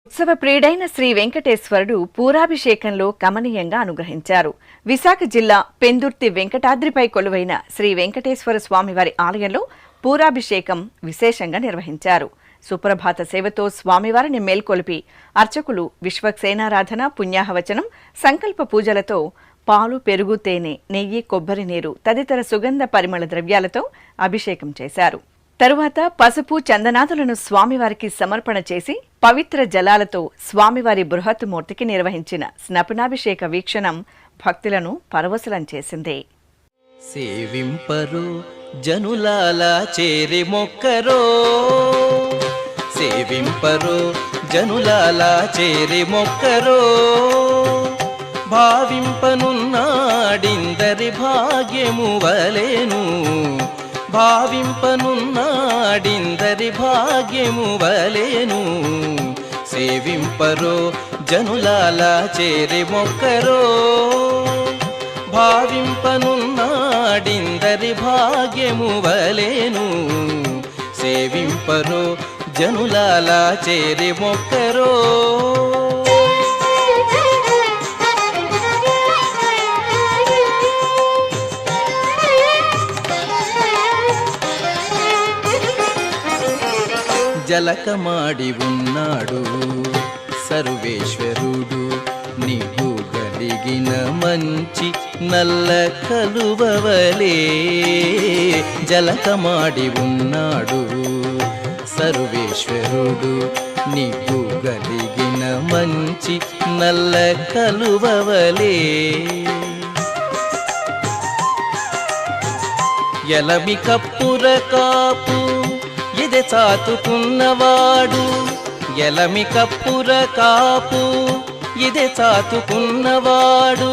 ఉత్సవ ప్రియుడైన శ్రీ వెంకటేశ్వరుడు పూరాభిషేకంలో కమనీయంగా అనుగ్రహించారు. విశాఖ జిల్లా పెందుర్తి వెంకటాద్రిపై కొలువైన శ్రీ వెంకటేశ్వర స్వామివారి ఆలయంలో పూరాభిషేకం విశేషంగా నిర్వహించారు. సుప్రభాత సేవతో స్వామివారిని మేల్కొలిపి అర్చకులు విశ్వక్సేనారాధన, పుణ్యాహవచనం, సంకల్ప పూజలతో పాలు, పెరుగు, తేనె, నెయ్యి, కొబ్బరి నీరు తదితర సుగంధ పరిమళ ద్రవ్యాలతో అభిషేకం చేశారు. తరువాత పసుపు, చందనాదులను స్వామివారికి సమర్పణ చేసి పవిత్ర జలాలతో స్వామివారి బృహత్ మూర్తికి నిర్వహించిన స్నపనాభిషేక వీక్షణం భక్తులను పరవశులం చేసింది. సేవింపరు జనులాల చేరి మొక్కరో, సేవింపరు జనులాల చేరి మొక్కరో, భావింపనున్నాడిందరి భాగ్యము వలెను, భావింపనున్నాడిందరి భాగ్యము వలెను. సేవింపరో జనులాల చేరి మొక్కరో, భావింపనున్నాడిందరి భాగ్యము వలెను. సేవింపరో జనులాల చేరి మొక్కరో. జలకమాడి ఉన్నాడు సర్వేశ్వరుడు, నీకు కలిగిన మంచి నల్ల కలువవలే. జలకమాడి ఉన్నాడు సర్వేశ్వరుడు, నీకు కలిగిన మంచి నల్ల కలువవలే. ఎలమి కప్పుర కాపు ఎదె చాతుకున్నవాడు, ఎలమి కప్పుర కాపు ఎదె చాతుకున్నవాడు,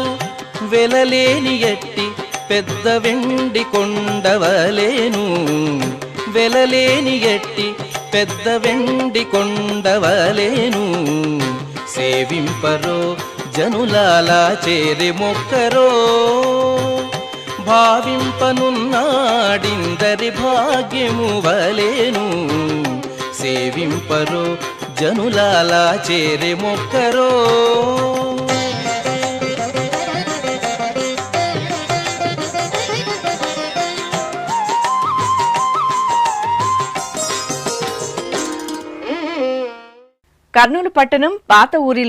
వెలలేని ఎట్టి పెద్ద వెండి కొండవలేను, వెలలేని ఎట్టి పెద్ద వెండి కొండవలేను. సేవింపరో జనులాల చేరి మొక్కరో, భావింపనున్నాడిందరి భాగ్యము వలెను. సేవింపరో జనులాల చేరి మొక్కరో. కర్నూలు పట్టణం పాత ఊరిలో